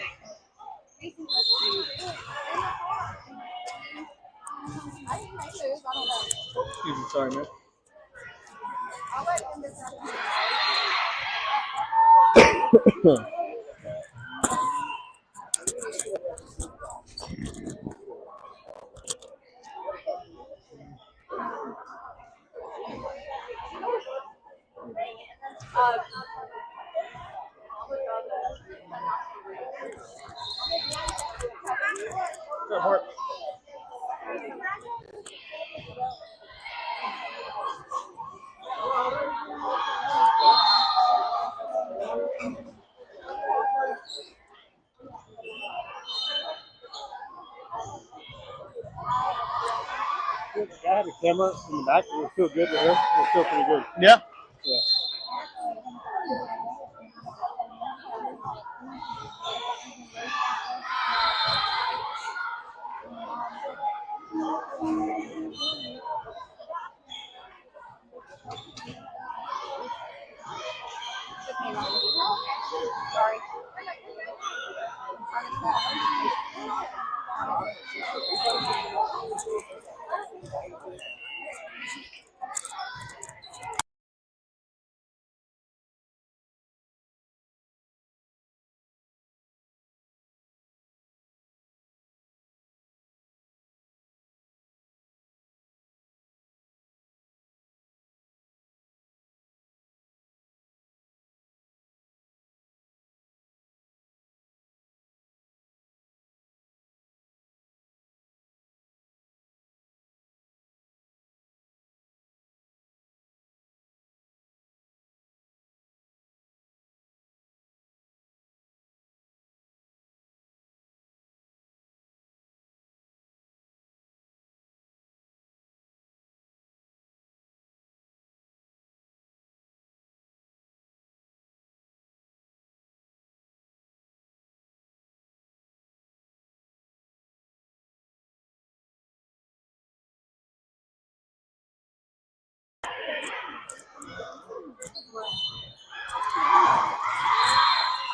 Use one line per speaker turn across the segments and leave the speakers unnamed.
Excuse me, sorry, man. Good work. I had a camera in the back. It would feel good with him. It would feel pretty good.
Yeah.
Yeah.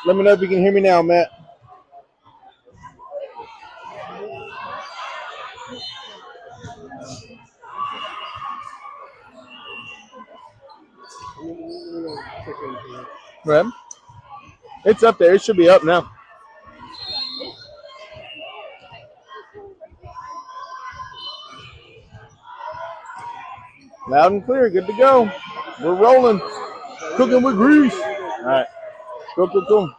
Let me know if you can hear me now, Matt. Right. It's up there. It should be up now. Loud and clear. Good to go. We're rolling. Cooking with grease. All right. Go.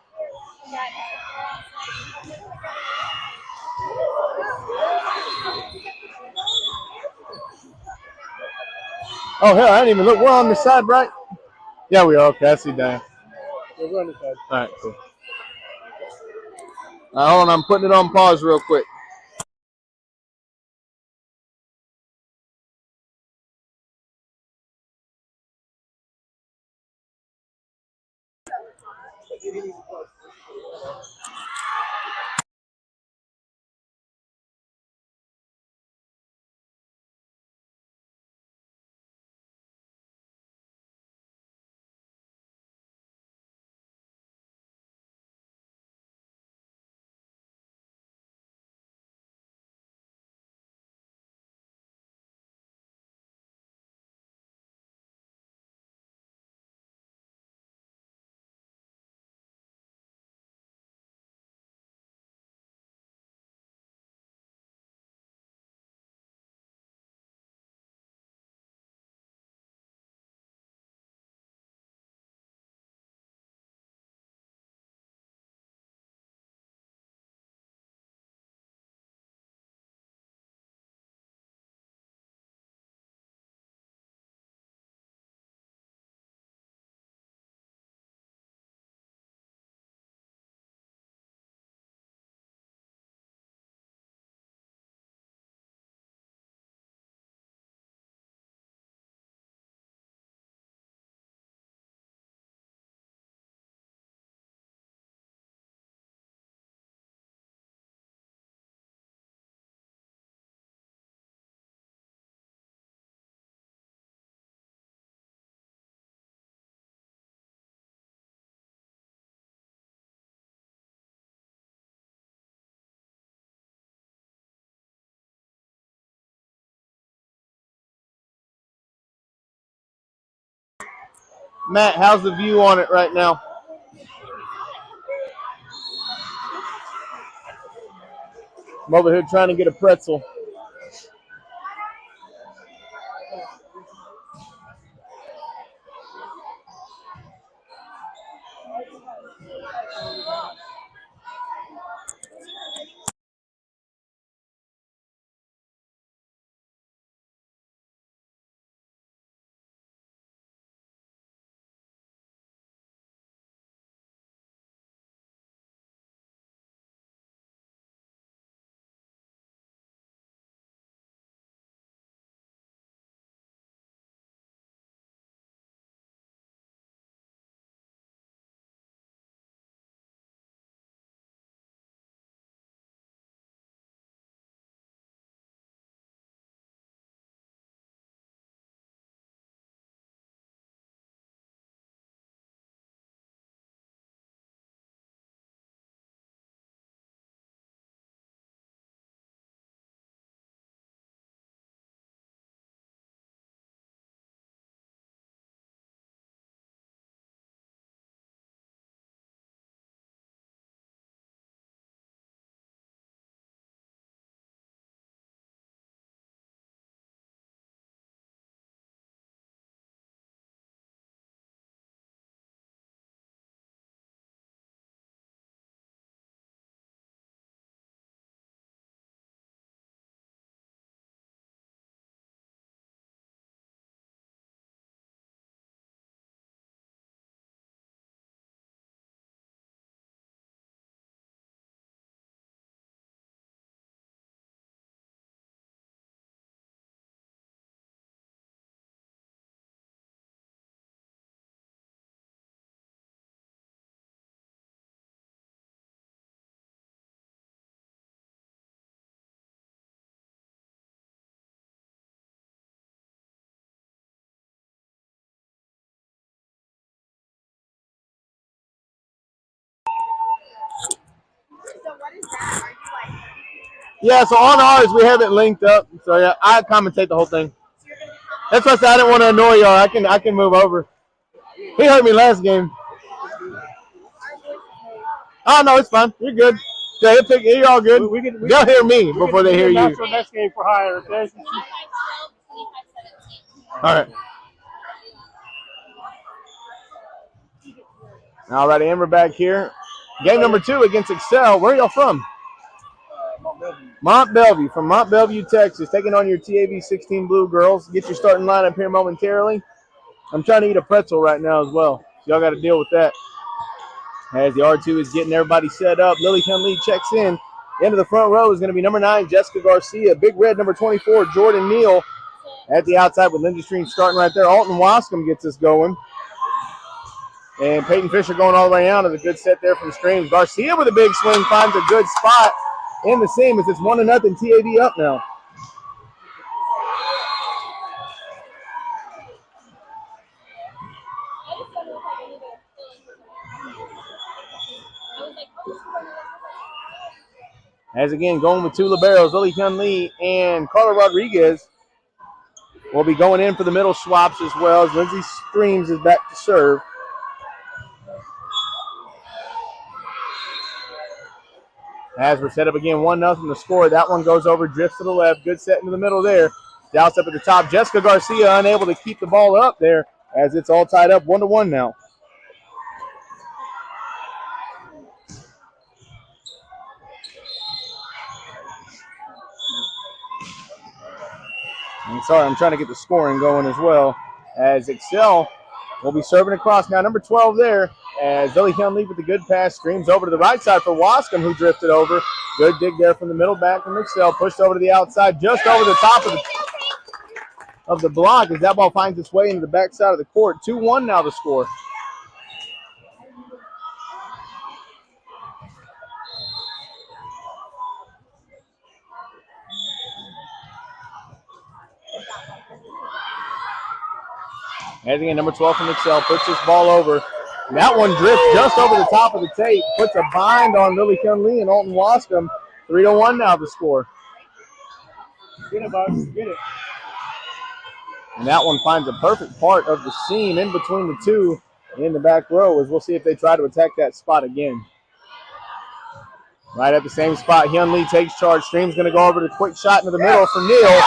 Oh, hell, I didn't even look. We're on the side, right? Yeah, we are. Okay, I see Dan. Yeah, we're on the side. All right, cool. Hold on. I'm putting it on pause real quick. Matt, how's the view on it right now? I'm over here trying to get a pretzel. Yeah, so on ours we have it linked up. So yeah, I commentate the whole thing. That's why I said I didn't want to annoy y'all. I can move over. He heard me last game. Oh no, it's fine. You're good. Yeah, you're all good. They'll hear me before they hear you.
Next game for hire, okay?
All right. All right, and we're back here. Game number 2 against Excel. Where are y'all from? Mont Bellevue. From Mont Bellevue, Texas. Taking on your TAV 16 Blue Girls. Get your starting lineup here momentarily. I'm trying to eat a pretzel right now as well. So y'all got to deal with that. As the R2 is getting everybody set up. Lily Hunley checks in. Into the front row is going to be number 9, Jessica Garcia. Big red, number 24, Jordan Neal. At the outside with Lindsey Stream starting right there. Alton Wascom gets us going. And Peyton Fisher going all the way out. Is a good set there from Streams. Garcia with a big swing finds a good spot in the seam as it's 1-0 TAV up now. As again, going with 2 liberos, Lily Hyun-Lee and Carla Rodriguez will be going in for the middle swaps as well as Lindsey Streams is back to serve. As we're set up again, 1-0 to score. That one goes over, drifts to the left. Good set into the middle there. Douse up at the top. Jessica Garcia unable to keep the ball up there as it's all tied up 1-1 now. I'm trying to get the scoring going as well. As Excel will be serving across now. Number 12 there as Lily Hyun-Lee with the good pass. Streams over to the right side for Wascom, who drifted over. Good dig there from the middle back from Excel. Pushed over to the outside, just over the top of the block as that ball finds its way into the back side of the court. 2-1 now the score. As again, number 12 from Excel puts this ball over. And that one drifts just over the top of the tape. Puts a bind on Lily Hyun-Lee and Alton Wascom. 3-1 now the score.
Get it, Bugs. Get it.
And that one finds a perfect part of the seam in between the two in the back row, as we'll see if they try to attack that spot again. Right at the same spot, Hyun Lee takes charge. Stream's going to go over to quick shot into the middle for Neal.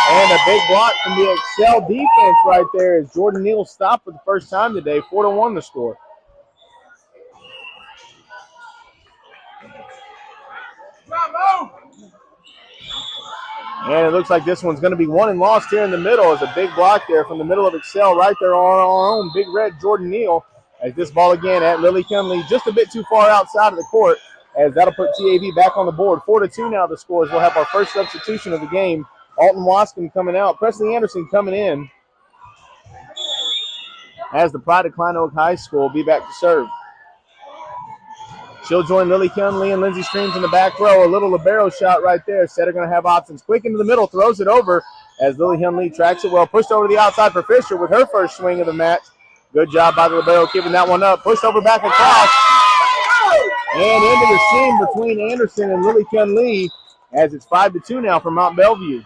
And a big block from the Excel defense right there as Jordan Neal stopped for the first time today. 4-1 the score. And it looks like this one's going to be won and lost here in the middle. As a big block there from the middle of Excel right there on our own Big Red Jordan Neal. As this ball again at Lily Kinley just a bit too far outside of the court, as that'll put TAV back on the board. 4-2 now the scores. We'll have our first substitution of the game. Alton Wascom coming out. Presley Anderson coming in. As the Pride of Klein Oak High School will be back to serve. She'll join Lily Kinley and Lindsey Streams in the back row. A little libero shot right there. Setter going to have options. Quick into the middle, throws it over as Lily Kinley tracks it well. Pushed over to the outside for Fisher with her first swing of the match. Good job by the libero keeping that one up. Pushed over back across. And into the seam between Anderson and Lily Kinley as it's 5-2 now for Mount Bellevue.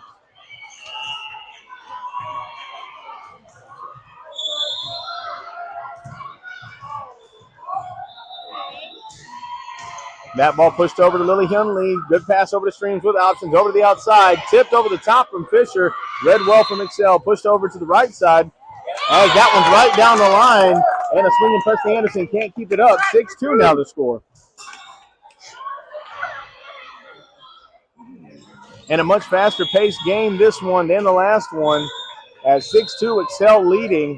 That ball pushed over to Lily Hunley. Good pass over to Streams with options. Over to the outside. Tipped over the top from Fisher. Read well from Excel. Pushed over to the right side. As that one's right down the line. And a swinging Presley Anderson can't keep it up. 6-2 now to score. And a much faster paced game this one than the last one. As 6-2 Excel leading.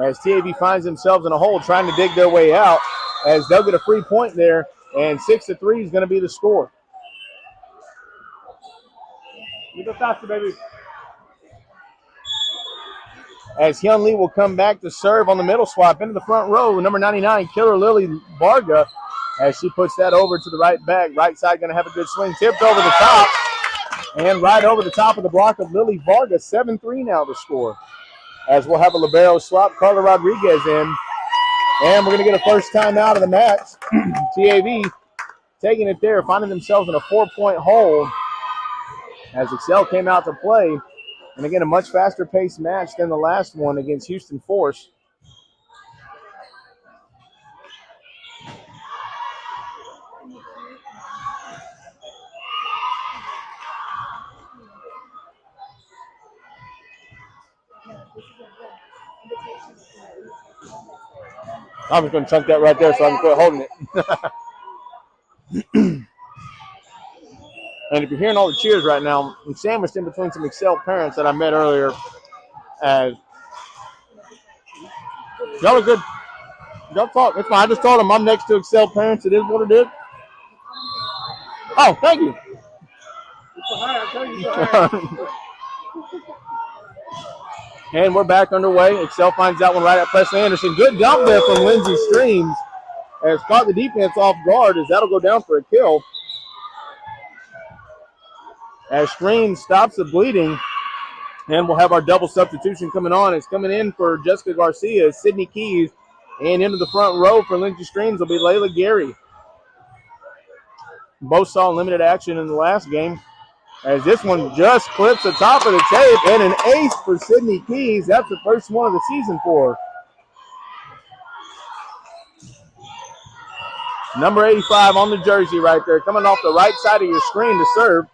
As TAV finds themselves in a hole trying to dig their way out. As they'll get a free point there. And 6-3 is going to be the score.
You go faster, baby.
As Hyun Lee will come back to serve on the middle swap into the front row. Number 99, Killer Lily Varga, as she puts that over to the right back. Right side going to have a good swing. Tipped over the top. And right over the top of the block of Lily Varga. 7-3 now to score. As we'll have a libero swap. Carla Rodriguez in. And we're going to get a first time out of the match. TAV taking it there, finding themselves in a 4-point hole as Excel came out to play. And again, a much faster paced match than the last one against Houston Force. I'm just going to chunk that right there so I can quit holding it. And if you're hearing all the cheers right now, I'm sandwiched in between some Excel parents that I met earlier. As y'all are good. Y'all talk. It's fine. I just told them I'm next to Excel parents. It is what it is. Oh, thank you. And we're back underway. Excel finds that one right at Presley Anderson. Good dump there from Lindsey Streams. Has caught the defense off guard as that'll go down for a kill. As Streams stops the bleeding. And we'll have our double substitution coming on. It's coming in for Jessica Garcia, Sydney Keys. And into the front row for Lindsey Streams will be Layla Gary. Both saw limited action in the last game. As this one just clips the top of the tape, and an ace for Sydney Keys. That's the first one of the season for her. Number 85 on the jersey right there, coming off the right side of your screen to serve.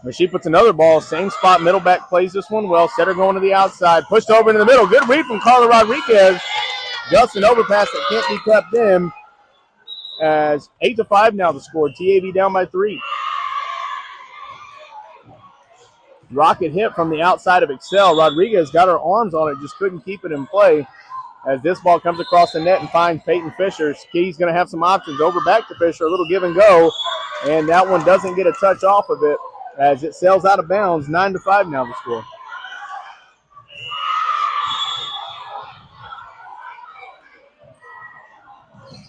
But she puts another ball, same spot, middle back plays this one well. Setter going to the outside, pushed over into the middle. Good read from Carla Rodriguez. Just an overpass that can't be kept in. As 8-5 now the score. TAV down by 3. Rocket hit from the outside of Excel. Rodriguez got her arms on it, just couldn't keep it in play. As this ball comes across the net and finds Peyton Fisher. Key's going to have some options. Over back to Fisher, a little give and go. And that one doesn't get a touch off of it as it sails out of bounds. 9-5 now the score.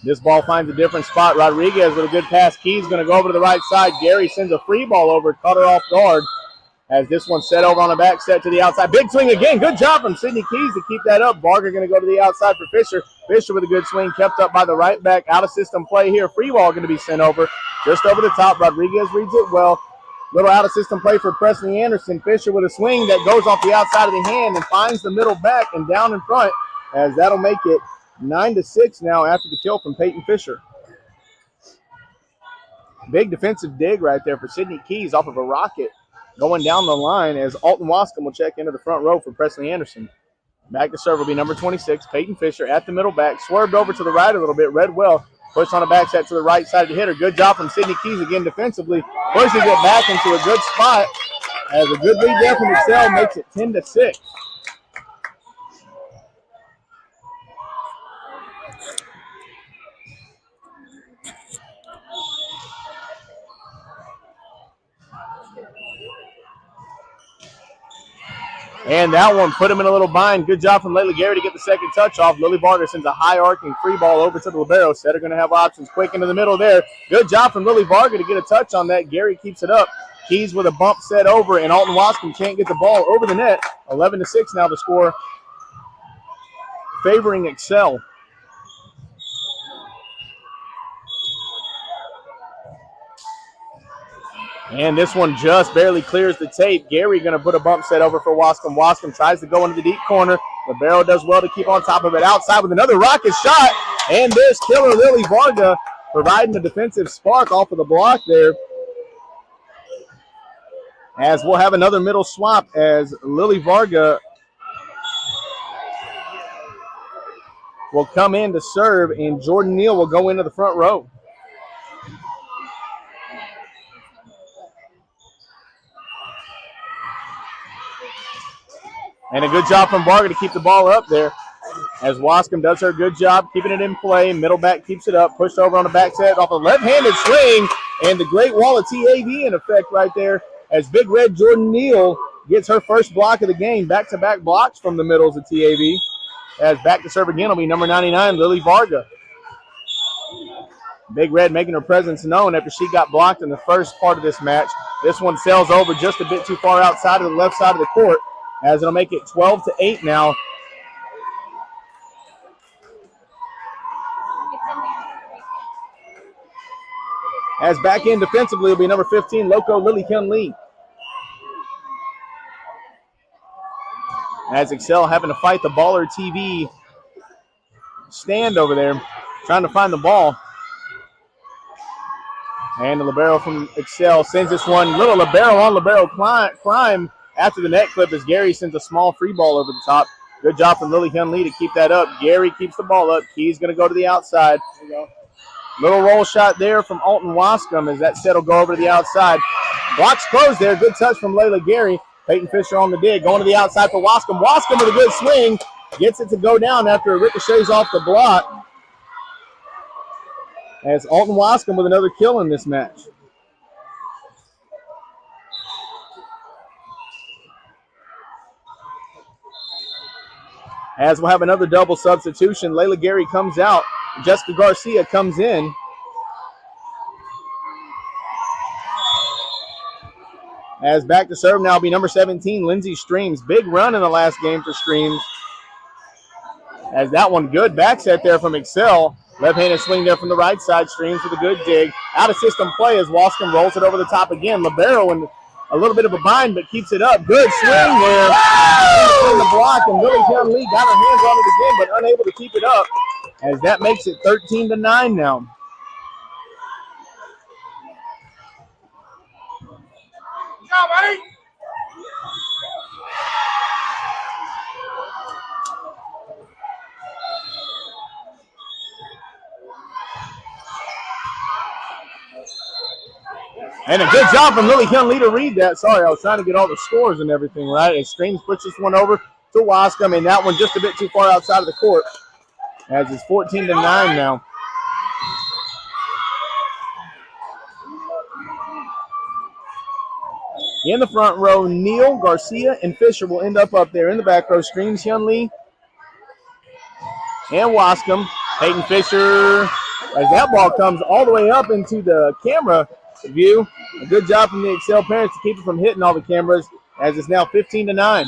This ball finds a different spot. Rodriguez with a good pass. Key's going to go over to the right side. Gary sends a free ball over, caught her off guard. As this one set over on the back, set to the outside. Big swing again. Good job from Sydney Keys to keep that up. Varga going to go to the outside for Fisher. Fisher with a good swing, kept up by the right back. Out of system play here. Free ball going to be sent over. Just over the top. Rodriguez reads it well. Little out-of-system play for Presley Anderson. Fisher with a swing that goes off the outside of the hand and finds the middle back and down in front, as that'll make it 9-6 now after the kill from Peyton Fisher. Big defensive dig right there for Sydney Keys off of a rocket going down the line, as Alton Wascom will check into the front row for Presley Anderson. Back to serve will be number 26, Peyton Fisher at the middle back. Swerved over to the right a little bit, read well. Pushed on a back set to the right side of the hitter. Good job from Sydney Keys again defensively. Pushes it back into a good spot, as a good lead there from Excel makes it 10-6. And that one put him in a little bind. Good job from Layla Gary to get the second touch off. Lily Varga sends a high arcing free ball over to the libero. Setter going to have options quick into the middle there. Good job from Lily Varga to get a touch on that. Gary keeps it up. Keys with a bump set over, and Alton Wascom can't get the ball over the net. 11-6 now the score, favoring Excel. And this one just barely clears the tape. Gary going to put a bump set over for Wascom. Wascom tries to go into the deep corner. Libero does well to keep on top of it. Outside with another rocket shot. And there's killer Lily Varga providing the defensive spark off of the block there. As we'll have another middle swap, as Lily Varga will come in to serve, and Jordan Neal will go into the front row. And a good job from Varga to keep the ball up there, as Wascom does her good job keeping it in play. Middle back keeps it up, pushed over on the back set off a left-handed swing, and the great wall of TAV in effect right there, as Big Red Jordan Neal gets her first block of the game. Back-to-back blocks from the middles of TAV, as back to serve again will be number 99, Lily Varga. Big Red making her presence known after she got blocked in the first part of this match. This one sails over just a bit too far outside of the left side of the court, as it'll make it 12-8 now. As back in defensively will be number 15, Loco Lily Hyun Lee. As Excel having to fight the Baller TV stand over there, trying to find the ball. And the libero from Excel sends this one, little libero on libero climb after the net clip, as Gary sends a small free ball over the top. Good job from Lily Hyun Lee to keep that up. Gary keeps the ball up. Key's going to go to the outside. There you go. Little roll shot there from Alton Wascom, as that set will go over to the outside. Blocks closed there. Good touch from Layla Gary. Peyton Fisher on the dig. Going to the outside for Wascom. Wascom with a good swing. Gets it to go down after it ricochets off the block. As Alton Wascom with another kill in this match. As we'll have another double substitution. Layla Gary comes out. Jessica Garcia comes in. As back to serve now will be number 17, Lindsay Streams. Big run in the last game for Streams. As that one, good back set there from Excel. Left-handed swing there from the right side. Streams with a good dig. Out of system play as Wascom rolls it over the top again. Libero in a little bit of a bind, but keeps it up. Good swing there. In the block, and Lily Hyun Lee got her hands on it again, but unable to keep it up, as that makes it 13-9 now.
Good job, buddy.
And a good job from Lily Hyun Lee to read that. Sorry, I was trying to get all the scores and everything right. And Streams puts this one over to Wascom, and that one just a bit too far outside of the court, as it's 14-9 now. In the front row, Neal, Garcia, and Fisher will end up there. In the back row, Streams, Hyun Lee, and Wascom. Peyton Fisher, as that ball comes all the way up into the camera view. A good job from the Excel parents to keep it from hitting all the cameras, as it's now 15-9.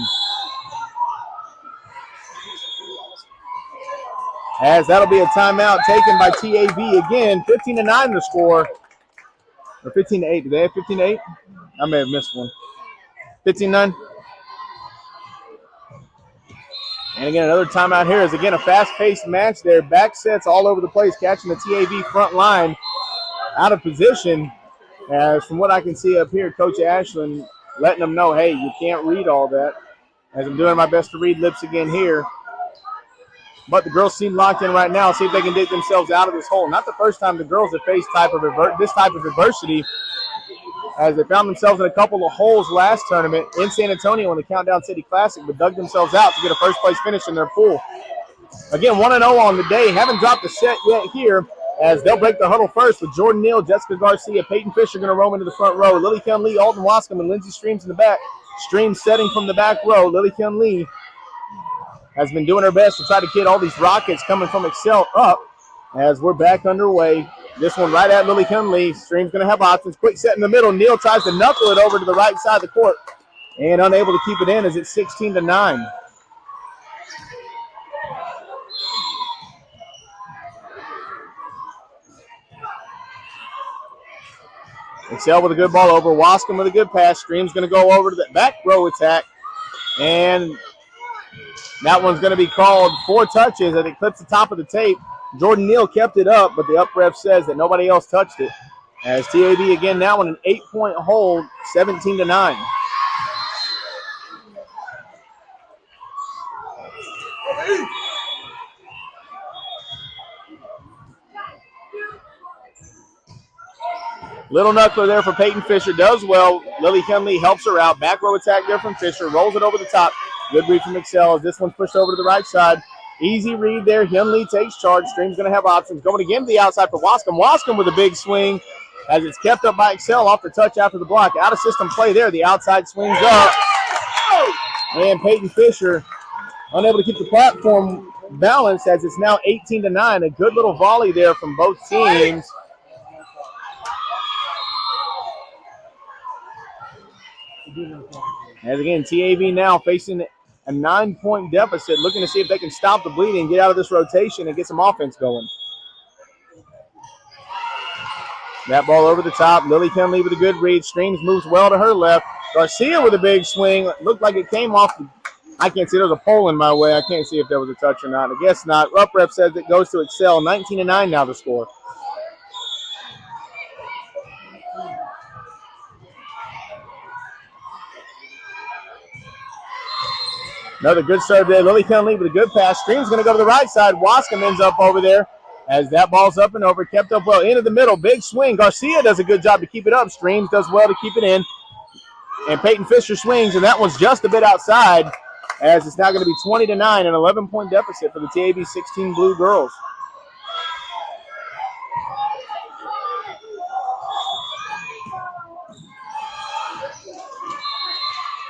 As that'll be a timeout taken by TAV again. 15-9 the score. Or 15-8. Do they have 15-8? I may have missed one. 15-9. And again, another timeout here is again a fast-paced match there. Back sets all over the place, catching the TAV front line out of position. As from what I can see up here, Coach Ashland letting them know, hey, you can't read all that. As I'm doing my best to read lips again here. But the girls seem locked in right now. See if they can dig themselves out of this hole. Not the first time the girls have faced this type of adversity, as they found themselves in a couple of holes last tournament in San Antonio in the Countdown City Classic, but dug themselves out to get a first-place finish in their pool. Again, 1-0 on the day. Haven't dropped a set yet here, as they'll break the huddle first with Jordan Neal, Jessica Garcia, Peyton Fisher going to roam into the front row. Lily Kyun Lee, Alton Wascom, and Lindsey Streams in the back. Streams setting from the back row. Lily Kyun Lee has been doing her best to try to get all these rockets coming from Excel up as we're back underway. This one right at Lily Kyun Lee. Stream's going to have options. Quick set in the middle. Neal tries to knuckle it over to the right side of the court and unable to keep it in as it's 16-9. Excel with a good ball over. Wascom with a good pass. Stream's going to go over to the back row attack. And that one's going to be called 4 touches as it clips the top of the tape. Jordan Neal kept it up, but the up ref says that nobody else touched it. As TAV again now in an 8-point hold, 17-9. Little knuckler there for Peyton Fisher. Does well. Lily Kyun Lee helps her out. Back row attack there from Fisher. Rolls it over the top. Good read from Excel as this one's pushed over to the right side. Easy read there. Hyun Lee takes charge. Stream's going to have options. Going again to the outside for Wascom. Wascom with a big swing as it's kept up by Excel off the touch after the block. Out of system play there. The outside swings up. And Peyton Fisher unable to keep the platform balanced as it's now 18-9. A good little volley there from both teams. As again, TAV now facing a 9-point deficit, looking to see if they can stop the bleeding, get out of this rotation, and get some offense going. That ball over the top. Lily Kyun Lee with a good read. Streams moves well to her left. Garcia with a big swing. Looked like it came off. I can't see. There's a pole in my way. I can't see if there was a touch or not. I guess not. Up ref says it goes to Excel. 19-9 now the score. Another good serve there. Lily Kyun Lee with a good pass. Stream's going to go to the right side. Wascom ends up over there as that ball's up and over. Kept up well into the middle. Big swing. Garcia does a good job to keep it up. Streams does well to keep it in. And Peyton Fisher swings, and that one's just a bit outside as it's now going to be 20-9, an 11-point deficit for the TAV 16 Blue Girls.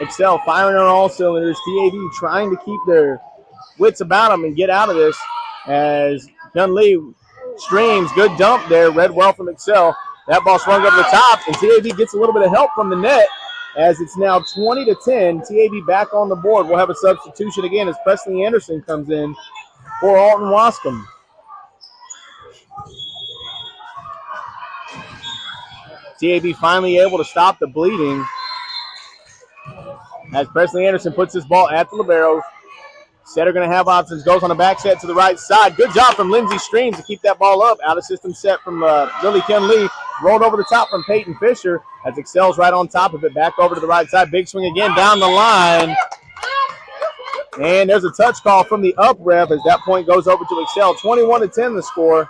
Excel firing on all cylinders. TAV trying to keep their wits about them and get out of this as Kyun Lee Streams. Good dump there. Read well from Excel. That ball swung over the top, and TAV gets a little bit of help from the net as it's now 20-10. TAV back on the board. We'll have a substitution again as Presley Anderson comes in for Alton Wascom. TAV finally able to stop the bleeding as Presley Anderson puts this ball at the libero. Setter going to have options. Goes on a back set to the right side. Good job from Lindsey Streams to keep that ball up. Out of system set from Lily Kyun Lee. Rolled over the top from Peyton Fisher as Excel's right on top of it. Back over to the right side. Big swing again down the line. And there's a touch call from the up ref as that point goes over to Excel. 21-10 the score.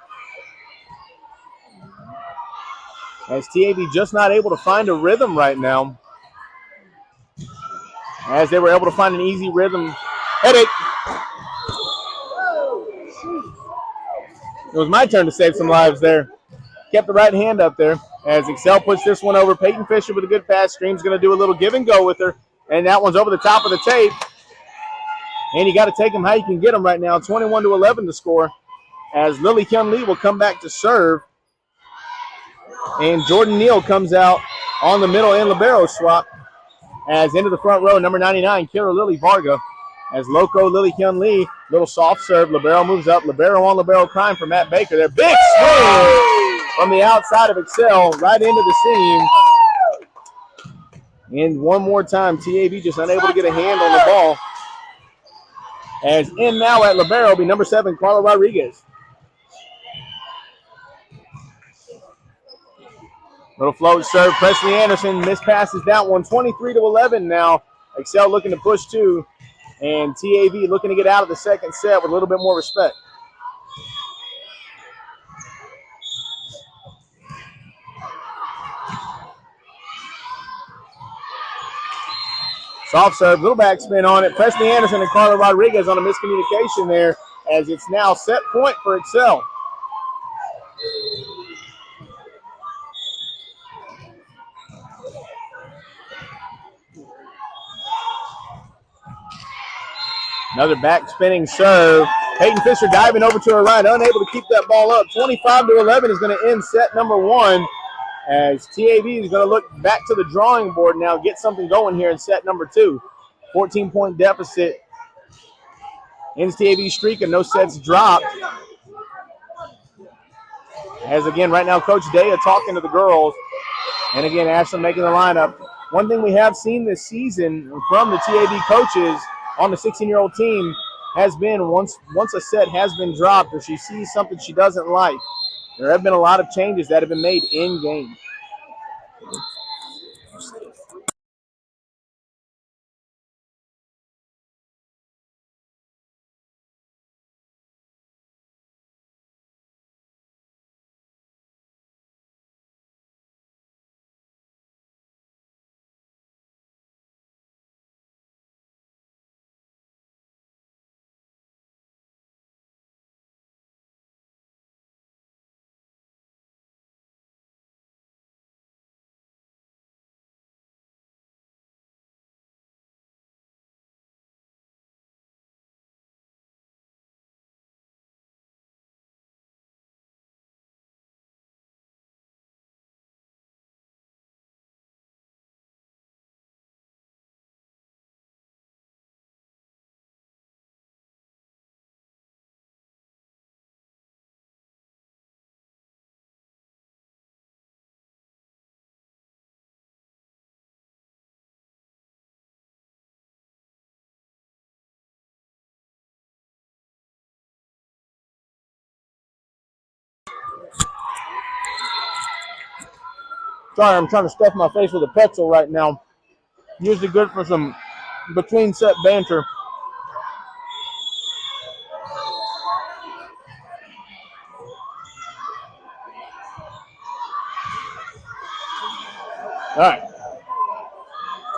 As TAV just not able to find a rhythm right now. As they were able to find an easy rhythm. Headache. It was my turn to save some lives there. Kept the right hand up there as Excel puts this one over. Peyton Fisher with a good pass. Stream's going to do a little give and go with her. And that one's over the top of the tape. And you got to take them how you can get them right now. 21-11 to score as Lily Kyun Lee will come back to serve. And Jordan Neal comes out on the middle and libero swap as into the front row, number 99, Kira Lily Varga. As Loco Lily Kyun Lee, little soft serve. Libero moves up. Libero on libero crime for Matt Baker. Their big swing from the outside of Excel right into the seam. And one more time, TAV just unable to get a hand on the ball. As in now at libero will be number 7, Carla Rodriguez. Little float serve, Presley Anderson mispasses that one. 23-11 now. Excel looking to push 2. And TAV looking to get out of the second set with a little bit more respect. Soft serve, little backspin on it. Presley Anderson and Carla Rodriguez on a miscommunication there, as it's now set point for Excel. Another back spinning serve. Peyton Fisher diving over to her right, unable to keep that ball up. 25-11 is going to end set number 1, as TAV is going to look back to the drawing board now, get something going here in set number 2. 14-point deficit. Ends TAV streak and no sets dropped. As again, right now, Coach Daya talking to the girls. And again, Ashley making the lineup. One thing we have seen this season from the TAV coaches on the 16-year-old team has been once a set has been dropped or she sees something she doesn't like, there have been a lot of changes that have been made in game. Sorry, I'm trying to stuff my face with a pretzel right now. Usually good for some between set banter. All right.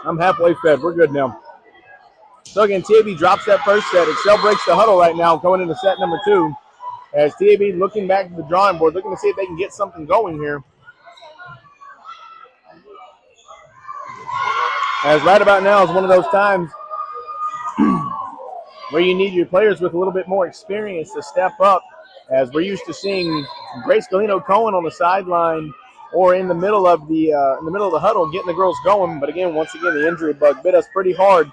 I'm halfway fed. We're good now. So again, TAV drops that first set. Excel breaks the huddle right now going into set number 2. As TAV looking back to the drawing board, looking to see if they can get something going here. As right about now is one of those times where you need your players with a little bit more experience to step up, as we're used to seeing Grace Galino-Cohen on the sideline or in the middle of the huddle getting the girls going. But again, once again, the injury bug bit us pretty hard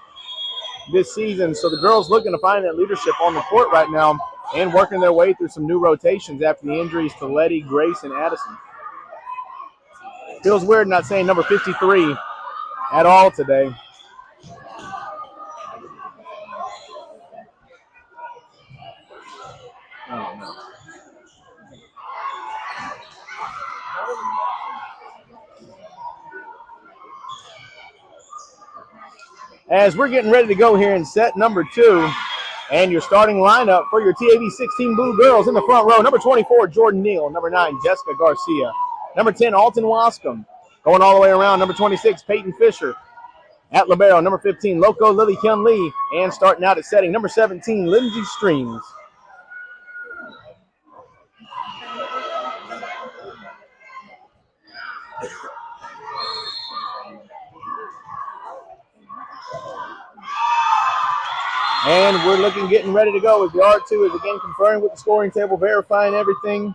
this season. So the girls looking to find that leadership on the court right now and working their way through some new rotations after the injuries to Letty, Grace, and Addison. Feels weird not saying number 53 at all today. Oh, no. As we're getting ready to go here in set number 2, and your starting lineup for your TAV 16 Blue Girls in the front row: number 24, Jordan Neal; number 9, Jessica Garcia; number 10, Alton Wascom; going all the way around, number 26, Peyton Fisher; at libero, number 15, Loco Lily Kyun Lee; and starting out at setting, number 17, Lindsay Streams. And we're getting ready to go as the R2 is again conferring with the scoring table, verifying everything.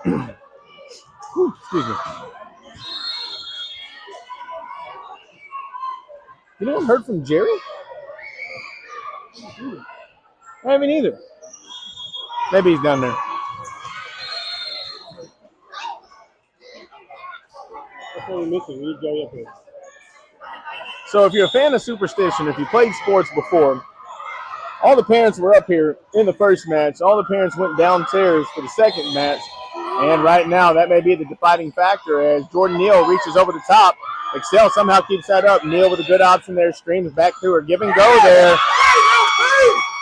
Excuse me. Anyone heard from Jerry? I haven't either. Maybe he's down there.
That's what we're missing. We need Joey up here.
So if you're a fan of Superstition, if you played sports before, all the parents were up here in the first match. All the parents went downstairs for the second match. And right now, that may be the deciding factor as Jordan Neal reaches over the top. Excel somehow keeps that up. Neal with a good option there. Streams back through her. Give and go there.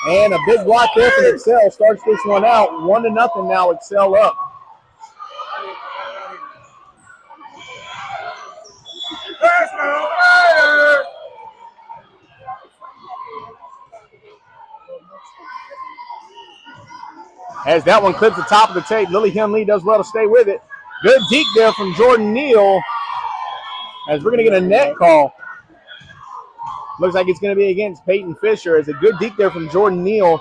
And a big block there from Excel. Starts this one out. 1-0 now. Excel up. As that one clips the top of the tape, Lily Henley does well to stay with it. Good deke there from Jordan Neal. As we're going to get a net call. Looks like it's going to be against Peyton Fisher. As a good deke there from Jordan Neal.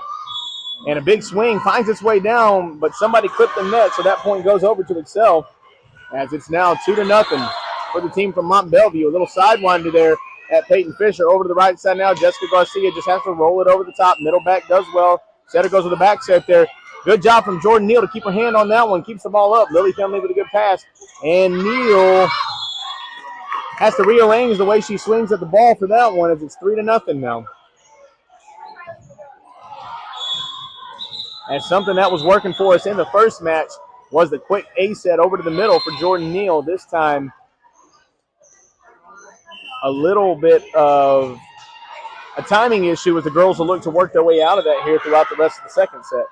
And a big swing finds its way down, but somebody clipped the net, so that point goes over to Excel. As it's now 2-0 for the team from Mont Bellevue. A little sidewinder there at Peyton Fisher. Over to the right side now. Jessica Garcia just has to roll it over the top. Middle back does well. Setter goes with the back set there. Good job from Jordan Neal to keep her hand on that one. Keeps the ball up. Lily Henley with a good pass. And Neal has to rearrange the way she swings at the ball for that one as it's 3-0 now. And something that was working for us in the first match was the quick A set over to the middle for Jordan Neal. This time, a little bit of a timing issue as the girls will look to work their way out of that here throughout the rest of the second set.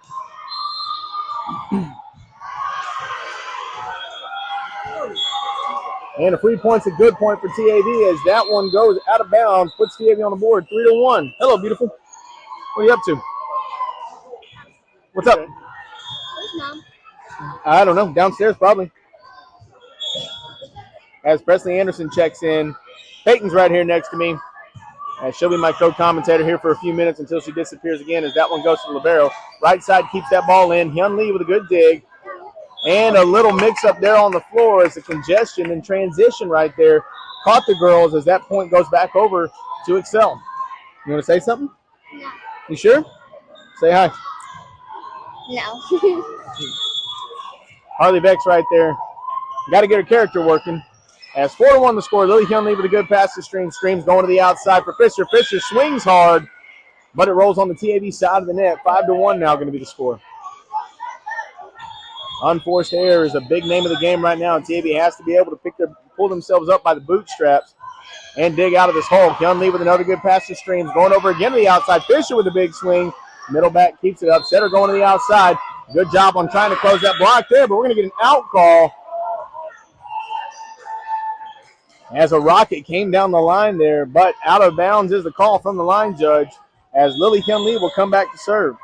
And a free point's a good point for TAV as that one goes out of bounds, puts TAV on the board 3-1. Hello, beautiful. What are you up to? What's up?
Where's Mom?
I don't know. Downstairs, probably. As Presley Anderson checks in. Peyton's right here next to me. As she'll be my co-commentator here for a few minutes until she disappears again as that one goes to the libero. Right side keeps that ball in. Hyun Lee with a good dig. And a little mix-up there on the floor as the congestion and transition right there caught the girls as that point goes back over to Excel. You want to say something?
No.
You sure? Say hi.
No.
Harley Beck's right there. Got to get her character working. As 4-1 the score, Lily Hyun Lee with a good pass to Streams. Streams going to the outside for Fisher. Fisher swings hard, but it rolls on the TAV side of the net. 5-1 now going to be the score. Unforced error is a big name of the game right now. TAV has to be able to pull themselves up by the bootstraps and dig out of this hole. Hyun Lee with another good pass to Streams. Going over again to the outside. Fisher with a big swing. Middle back keeps it up. Setter going to the outside. Good job on trying to close that block there, but we're going to get an out call as a rocket came down the line there, but out of bounds is the call from the line judge as Lily Hyun Lee will come back to serve.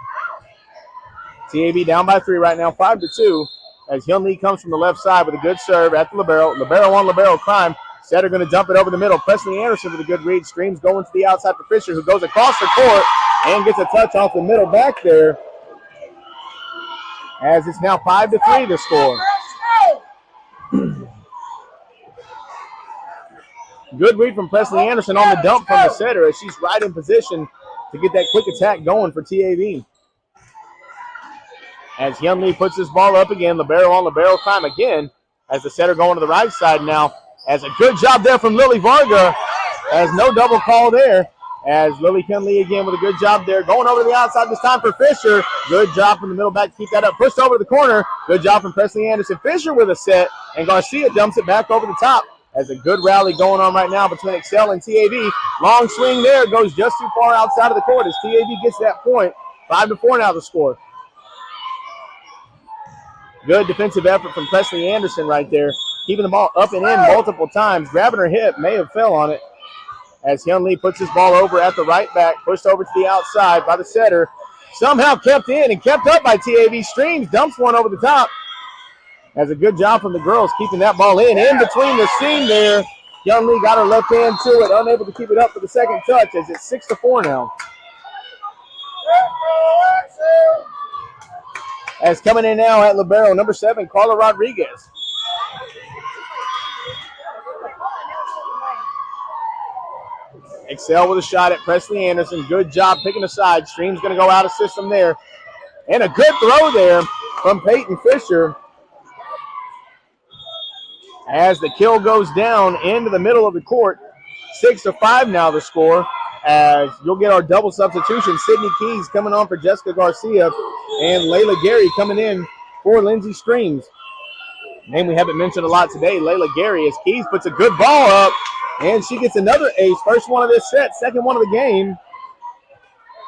TAV down by 3 right now, 5-2, as Hyun Lee comes from the left side with a good serve at the libero. Libero on libero climb. Setter going to dump it over the middle. Presley Anderson with a good read. Streams going to the outside for Fisher, who goes across the court and gets a touch off the middle back there. As it's now 5-3 the score. Good read from Presley Anderson on the dump from the setter as she's right in position to get that quick attack going for TAV. As Hyun Lee puts this ball up again, libero on libero climb again as the setter going to the right side now. As a good job there from Lily Varga as no double call there. As Lily Hyun Lee again with a good job there. Going over to the outside this time for Fisher. Good job from the middle back to keep that up. Pushed over to the corner. Good job from Presley Anderson. Fisher with a set. And Garcia dumps it back over the top. As a good rally going on right now between Excel and TAV. Long swing there. Goes just too far outside of the court as TAV gets that point. 5-4 now the score. Good defensive effort from Presley Anderson right there. Keeping the ball up and in multiple times. Grabbing her hip. May have fell on it. As Hyun Lee puts his ball over at the right back. Pushed over to the outside by the setter. Somehow kept in and kept up by TAV. Streams dumps one over the top. As a good job from the girls keeping that ball in between the seam there. Hyun Lee got her left hand to it. Unable to keep it up for the second touch as it's 6-4 now. As coming in now at libero, number 7, Carla Rodriguez. Excel with a shot at Presley Anderson. Good job picking a side. Stream's going to go out of system there. And a good throw there from Peyton Fisher as the kill goes down into the middle of the court. 6-5 now the score, as you'll get our double substitution. Sydney Keys coming on for Jessica Garcia and Layla Gary coming in for Lindsey Streams. Name we haven't mentioned a lot today, Layla Gary, as Keys puts a good ball up, and she gets another ace. First one of this set, second one of the game,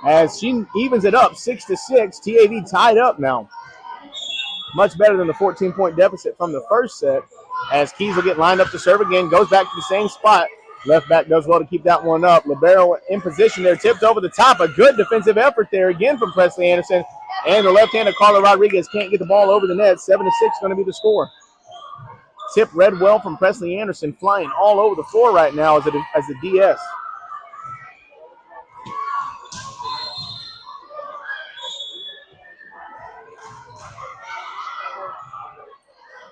as she evens it up 6-6. TAV tied up now. Much better than the 14-point deficit from the first set, as Keys will get lined up to serve again, goes back to the same spot. Left back does well to keep that one up. Libero in position there, tipped over the top. A good defensive effort there again from Presley Anderson. And the left-hander Carla Rodriguez can't get the ball over the net. 7-6 going to be the score. Tip read well from Presley Anderson, flying all over the floor right now as a DS.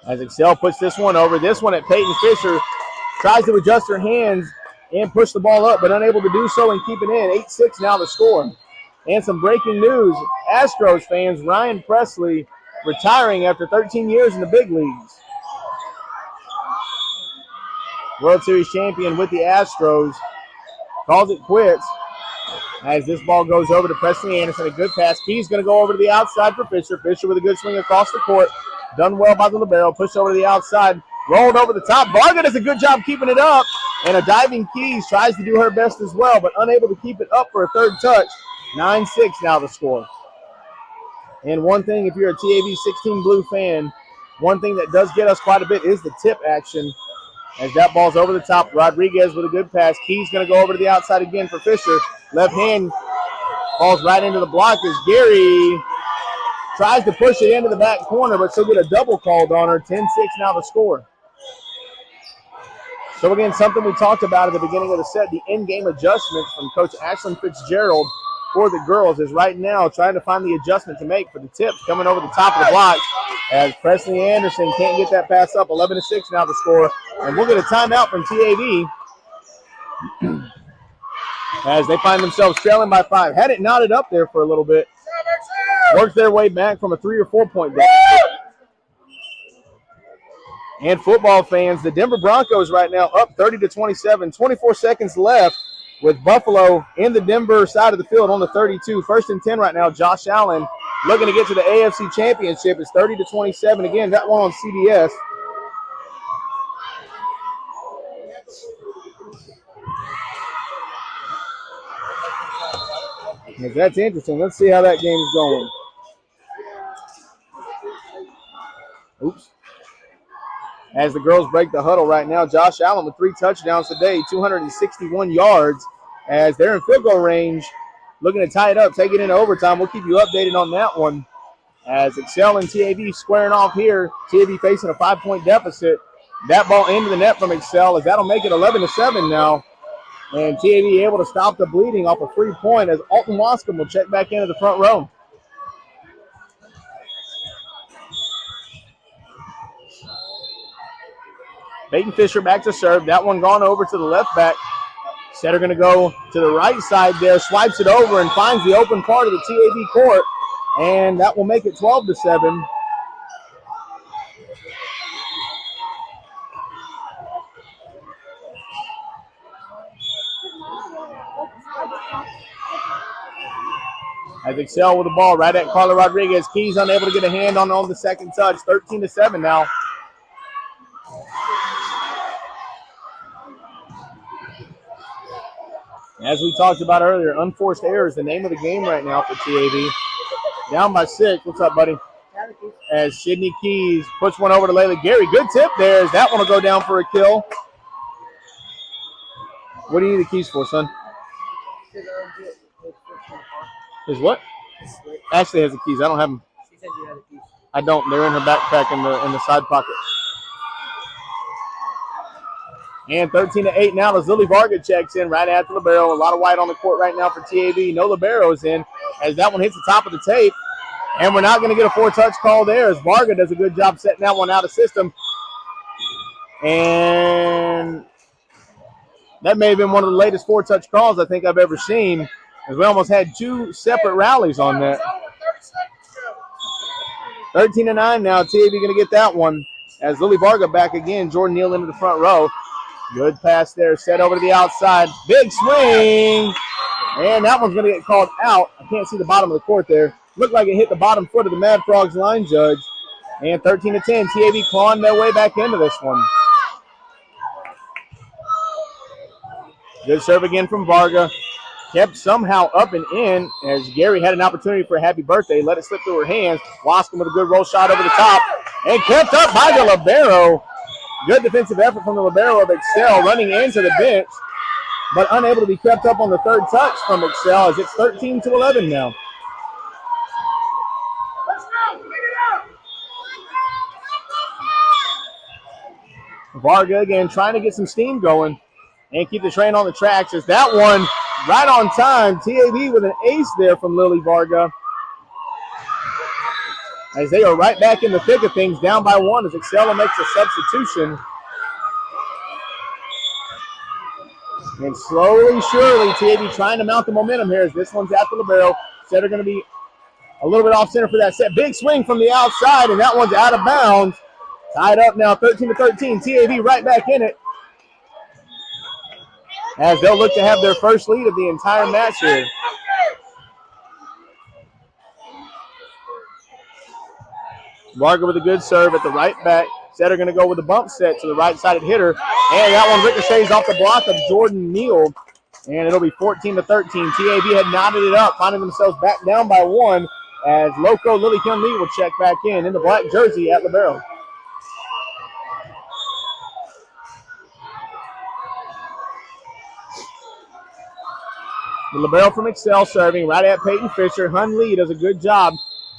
As Excel puts this one over. This one at Peyton Fisher. Tries to adjust her hands and push the ball up, but unable to do so and keep it in. 8-6 now the score. And some breaking news. Astros fans, Ryan Presley retiring after 13 years in the big leagues. World Series champion with the Astros calls it quits as this ball goes over to Presley Anderson. A good pass. Key's going to go over to the outside for Fisher. Fisher with a good swing across the court. Done well by the libero. Pushed over to the outside. Rolled over the top. Varga does a good job keeping it up. And a diving Keys tries to do her best as well, but unable to keep it up for a third touch. 9-6 now the score. And one thing, if you're a TAV 16 Blue fan, one thing that does get us quite a bit is the tip action. As that ball's over the top. Rodriguez with a good pass. Keys going to go over to the outside again for Fisher. Left hand falls right into the block as Gary tries to push it into the back corner, but she'll get a double called on her. 10-6 now the score. So again, something we talked about at the beginning of the set, the in-game adjustments from Coach Ashlyn Fitzgerald for the girls is right now trying to find the adjustment to make for the tips coming over the top of the block as Presley Anderson can't get that pass up. 11-6 now the score. And we'll get a timeout from TAV as they find themselves trailing by 5. Had it knotted up there for a little bit. Worked their way back from a 3 or 4 point deficit. And football fans, the Denver Broncos right now up 30-27. 24 seconds left with Buffalo in the Denver side of the field on the 32. 1st and 10 right now. Josh Allen looking to get to the AFC Championship. It's 30-27. Again, that one on CBS. That's interesting. Let's see how that game's going. Oops. As the girls break the huddle right now, Josh Allen with 3 touchdowns today, 261 yards, as they're in field goal range, looking to tie it up, take it into overtime. We'll keep you updated on that one. As Excel and TAV squaring off here, TAV facing a 5-point deficit. That ball into the net from Excel, as that'll make it 11-7 now. And TAV able to stop the bleeding off a free point as Alton Wascom will check back into the front row. Peyton Fisher back to serve. That one gone over to the left back. Setter going to go to the right side there, swipes it over and finds the open part of the TAV court. And that will make it 12-7. As Excel with the ball right at Carla Rodriguez. Keys unable to get a hand on the second touch. 13-7 now. As we talked about earlier, unforced error is the name of the game right now for TAV. Down by 6. What's up, buddy? As Sydney Keys puts one over to Layla Gary. Good tip there as that one will go down for a kill. What do you need the keys for, son? His what? Ashley has the keys. I don't have them. She said you had the keys. I don't. They're in her backpack in the side pocket. And 13-8 now as Lily Varga checks in right after libero. A lot of white on the court right now for TAV. No liberos in as that one hits the top of the tape. And we're not going to get a 4-touch call there as Varga does a good job setting that one out of system. And that may have been one of the latest 4-touch calls I think I've ever seen, as we almost had 2 separate rallies on that. 13-9 now. TAV going to get that one as Lily Varga back again. Jordan Neal into the front row. Good pass there. Set over to the outside. Big swing. And that one's going to get called out. I can't see the bottom of the court there. Looked like it hit the bottom foot of the Mad Frogs line judge. And 13-10. TAV clawing their way back into this one. Good serve again from Varga. Kept somehow up and in as Gary had an opportunity for a happy birthday. Let it slip through her hands. Wascom with a good roll shot over the top. And kept up by the libero. Good defensive effort from the libero of Excel running into the bench, but unable to be kept up on the third touch from Excel as it's 13-11 now. Varga again trying to get some steam going and keep the train on the tracks as that one right on time. TAV with an ace there from Lily Varga. As they are right back in the thick of things, down by one as Excel makes a substitution. And slowly, surely, TAV trying to mount the momentum here as this one's at the libero. Setter going to be a little bit off center for that set. Big swing from the outside, and that one's out of bounds. Tied up now, 13-13. TAV right back in it as they'll look to have their first lead of the entire match here. Varga with a good serve at the right back. Setter going to go with a bump set to the right-sided hitter. And that one ricochets off the block of Jordan Neal. And it'll be 14-13. TAV had knotted it up, finding themselves back down by one as Loco Lily Kim Lee will check back in the black jersey at libero. The libero from Excel serving right at Peyton Fisher. Hun Lee does a good job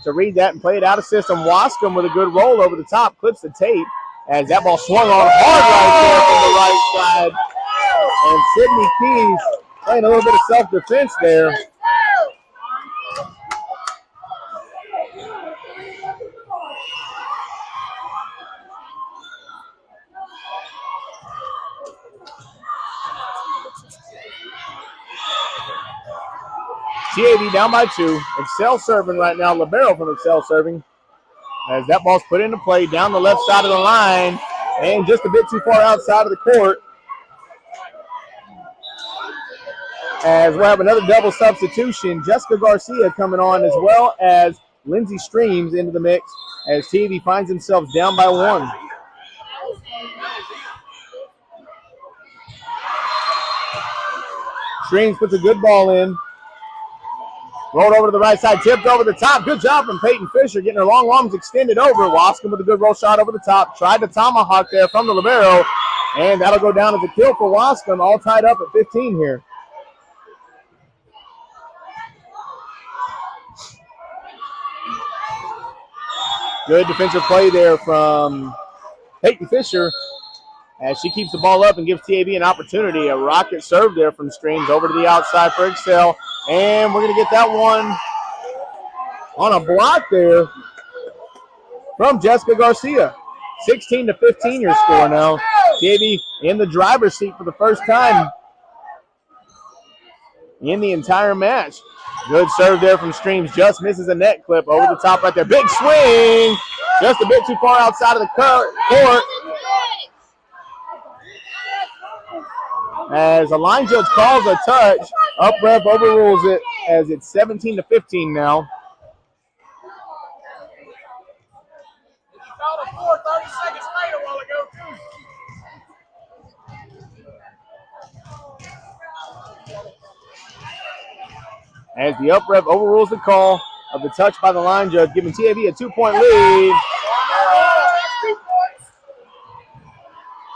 to read that and play it out of system. Wascom with a good roll over the top, clips the tape as that ball swung on hard right there from the right side. And Sydney Keys playing a little bit of self-defense there. TAV down by two. Excel serving right now. Libero from Excel serving. As that ball's put into play down the left side of the line. And just a bit too far outside of the court. As we'll have another double substitution. Jessica Garcia coming on as well as Lindsey Streams into the mix. As TAV finds themselves down by one. Streams puts a good ball in. Rolled over to the right side, tipped over the top. Good job from Peyton Fisher, getting her long arms extended over. Wascom with a good roll shot over the top. Tried to tomahawk there from the libero, and that'll go down as a kill for Wascom, all tied up at 15 here. Good defensive play there from Peyton Fisher as she keeps the ball up and gives TAV an opportunity. A rocket serve there from Streams over to the outside for Excel. And we're going to get that one on a block there from Jessica Garcia. 16-15 your score now. TAV in the driver's seat for the first time in the entire match. Good serve there from Streams. Just misses a net clip over the top right there. Big swing. Just a bit too far outside of the court. As a line judge calls a touch, up ref overrules it as it's 17-15 now. As the up ref overrules the call of the touch by the line judge, giving TAV a 2-point lead.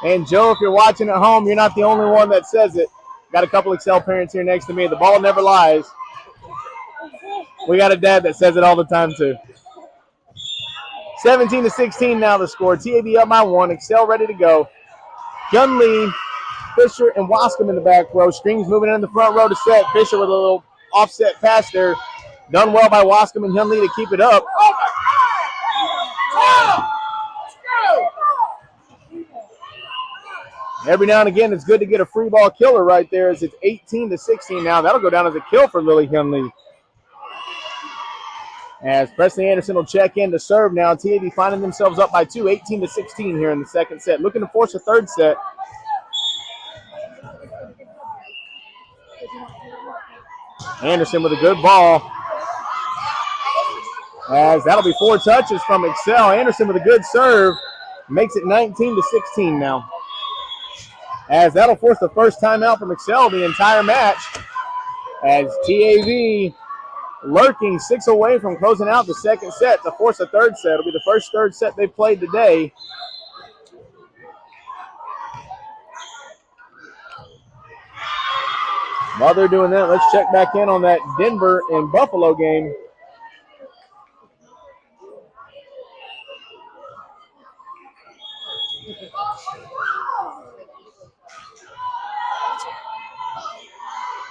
And Joe, if you're watching at home, you're not the only one that says it. Got a couple Excel parents here next to me. The ball never lies. We got a dad that says it all the time too. 17-16 now the score. TAV up by one. Excel ready to go. Hyun Lee, Fisher, and Wascom in the back row. Streams moving in the front row to set. Fisher with a little offset pass there. Done well by Wascom and Hyun Lee to keep it up. Every now and again, it's good to get a free ball killer right there as it's 18-16 now. That'll go down as a kill for Lily Hyun Lee. As Presley Anderson will check in to serve now. TAV finding themselves up by 2, 18-16 here in the second set. Looking to force a third set. Anderson with a good ball. As that'll be 4 touches from Excel. Anderson with a good serve. Makes it 19-16 now. As that'll force the first timeout from Excel the entire match. As TAV lurking 6 away from closing out the second set to force a third set. It'll be the first third set they've played today. While they're doing that, let's check back in on that Denver and Buffalo game.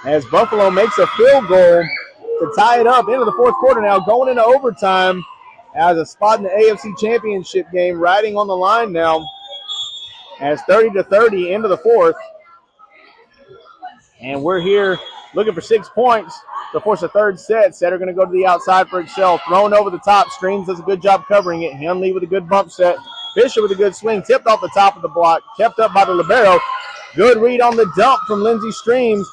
As Buffalo makes a field goal to tie it up into the fourth quarter now, going into overtime as a spot in the AFC Championship game riding on the line now as 30-30 into the fourth. And we're here looking for 6 points to force a third set. Setter going to go to the outside for Excel. Thrown over the top. Streams does a good job covering it. Henley with a good bump set. Fisher with a good swing. Tipped off the top of the block. Kept up by the libero. Good read on the dump from Lindsey Streams.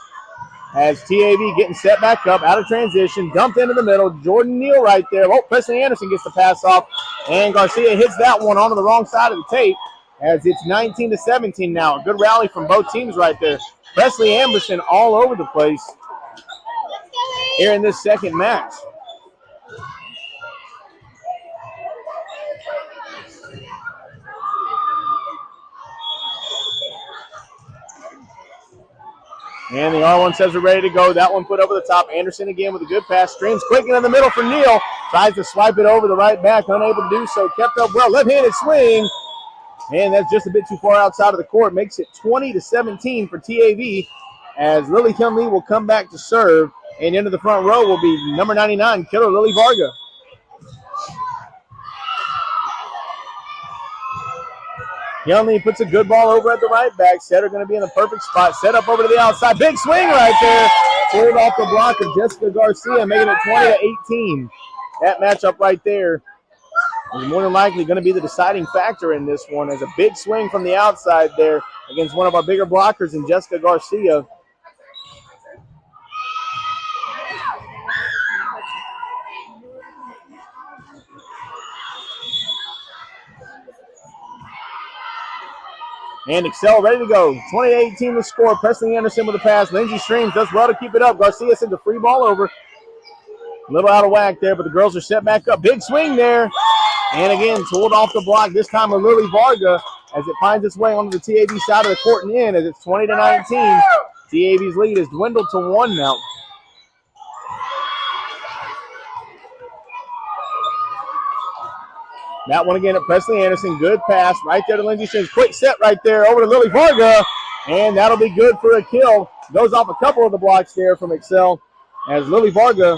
As TAV getting set back up, out of transition, dumped into the middle. Jordan Neal right there. Oh, Presley Anderson gets the pass off, and Garcia hits that one onto the wrong side of the tape as it's 19-17 now. A good rally from both teams right there. Presley Anderson all over the place here in this second match. And the R1 says we're ready to go. That one put over the top. Anderson again with a good pass. Streams quick into the middle for Neal. Tries to swipe it over the right back. Unable to do so. Kept up well. Left-handed swing. And that's just a bit too far outside of the court. Makes it 20-17 for TAV as Lily Henley will come back to serve. And into the front row will be number 99, Killer Lily Varga. Henley puts a good ball over at the right back. Setter going to be in the perfect spot. Set up over to the outside. Big swing right there. Pulled off the block of Jessica Garcia, making it 20-18. That matchup right there is more than likely going to be the deciding factor in this one as a big swing from the outside there against one of our bigger blockers in Jessica Garcia. And Excel ready to go. 20-18 the score. Presley Anderson with the pass. Lindsey Streams does well to keep it up. Garcia sends a free ball over. A little out of whack there, but the girls are set back up. Big swing there. And again, pulled off the block. This time with Lily Varga as it finds its way onto the TAV side of the court and in as it's 20-19. TAV's lead has dwindled to 1 now. That one again at Presley Anderson. Good pass right there to Lindsey Streams. Quick set right there over to Lily Varga. And that'll be good for a kill. Goes off a couple of the blocks there from Excel as Lily Varga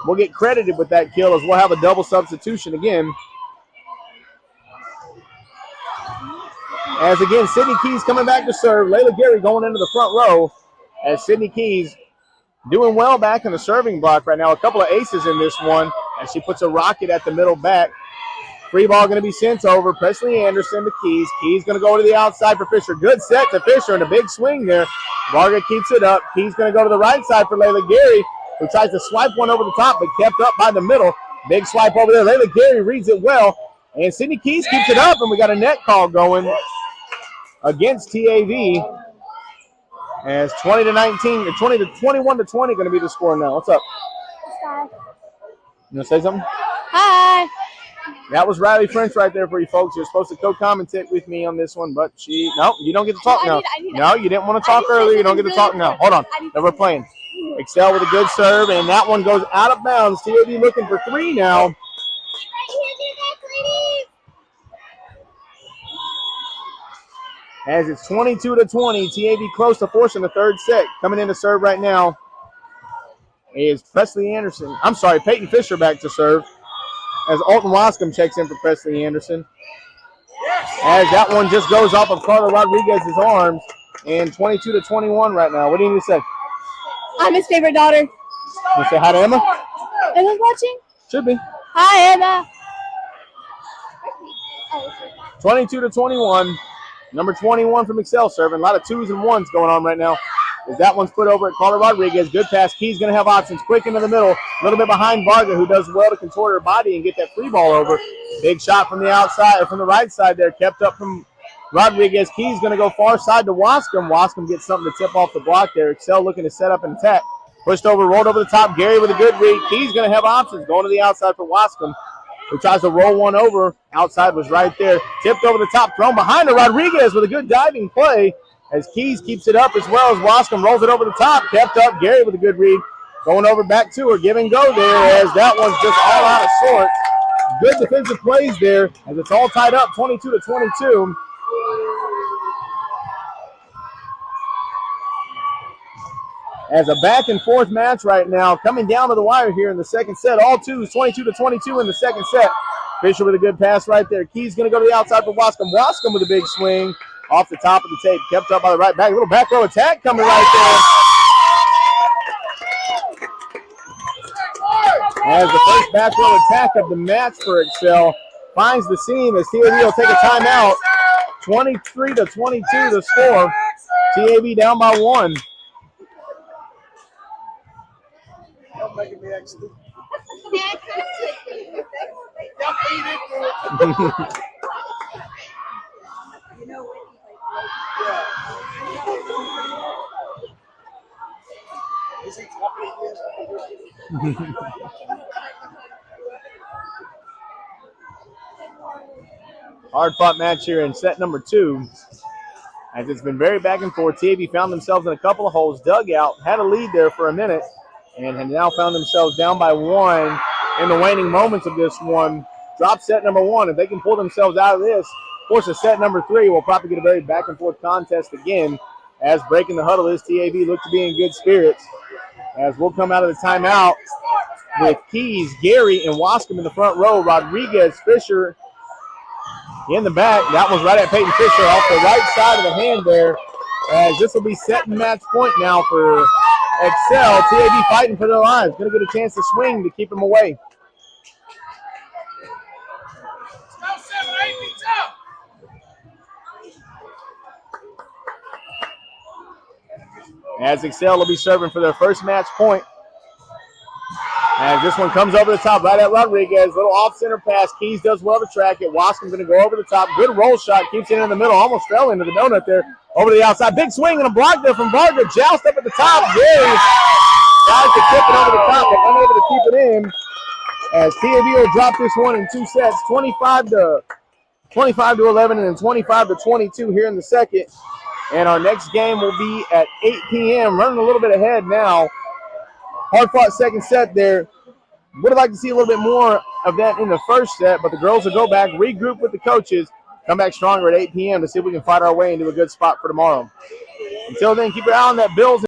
will get credited with that kill as we'll have a double substitution again. As again, Sydney Keys coming back to serve. Layla Gary going into the front row as Sydney Keys doing well back in the serving block right now. A couple of aces in this one as she puts a rocket at the middle back. Free ball going to be sent over. Presley Anderson to Keys. Keys going to go to the outside for Fisher. Good set to Fisher and a big swing there. Varga keeps it up. Keys going to go to the right side for Layla Gary, who tries to swipe one over the top but kept up by the middle. Big swipe over there. Layla Gary reads it well. And Sydney Keys keeps it up, and we got a net call going against TAV. As 20-19, or 21-20 going to be the score now. What's up? You want to say something?
Hi.
That was Riley French right there for you folks. You're supposed to co-commentate with me on this one, but no, you don't get to talk now. No, you didn't want to talk earlier. You don't get to talk now. Hold on. Now we're playing. Excel with a good serve, and that one goes out of bounds. TAV looking for 3 now. As it's 22-20, TAV close to forcing the third set. Coming in to serve right now is Presley Anderson. I'm sorry, Peyton Fisher back to serve as Alton Wascom checks in for Presley Anderson. As that one just goes off of Carla Rodriguez's arms, and 22-21 right now. What do you need to say?
I'm his favorite daughter.
You say hi to Emma?
Emma's watching?
Should be.
Hi, Emma.
22-21. Number 21 from Excel serving. A lot of 2s and 1s going on right now. As that one's put over at Carter Rodriguez. Good pass. Key's going to have options. Quick into the middle. A little bit behind Varga, who does well to contort her body and get that free ball over. Big shot from the outside, or from the right side there. Kept up from Rodriguez. Key's going to go far side to Wascom. Wascom gets something to tip off the block there. Excel looking to set up an attack. Pushed over, rolled over the top. Gary with a good read. Key's going to have options. Going to the outside for Wascom, who tries to roll one over. Outside was right there. Tipped over the top, thrown behind to Rodriguez with a good diving play as Keys keeps it up as well as Wascom rolls it over the top. Kept up, Gary with a good read. Going over back to her, give and go there as that one's just all out of sorts. Good defensive plays there as it's all tied up 22-22. As a back and forth match right now, coming down to the wire here in the second set. All 2s, 22-22 in the second set. Fisher with a good pass right there. Key's going to go to the outside for Wascom. Wascom with a big swing off the top of the tape. Kept up by the right back. A little back row attack coming right there. As the first back row attack of the match for Excel finds the seam as TAV will take a timeout. 23-22 the score. TAV down by 1.
Making me actually.
Hard fought match here in set number 2. As it's been very back and forth. TAV found themselves in a couple of holes, dug out, had a lead there for a minute, and have now found themselves down by 1 in the waning moments of this one. Drop set number 1. If they can pull themselves out of this, of course, a set number 3 will probably get a very back and forth contest again. As breaking the huddle is TAV look to be in good spirits. As we'll come out of the timeout with Keys, Gary, and Wascom in the front row. Rodriguez, Fisher in the back. That was right at Peyton Fisher off the right side of the hand there. As this will be set and match point now for Excel. TAV fighting for their lives. Going to get a chance to swing to keep him away. As Excel will be serving for their first match point. As this one comes over the top right at Rodriguez. Little off-center pass. Keys does well to track it. Wascom's going to go over the top. Good roll shot. Keeps it in the middle. Almost fell into the donut there. Over to the outside. Big swing and a block there from Varga. Joust up at the top. Gary tries to tip it over the top, but unable to keep it in. As TAV will drop this one in 2 sets. 25-11 and then 25-22 here in the second. And our next game will be at 8 p.m. Running a little bit ahead now. Hard-fought second set there. Would have liked to see a little bit more of that in the first set, but the girls will go back, regroup with the coaches, come back stronger at 8 p.m. to see if we can fight our way into a good spot for tomorrow. Until then, keep your eye on that Bills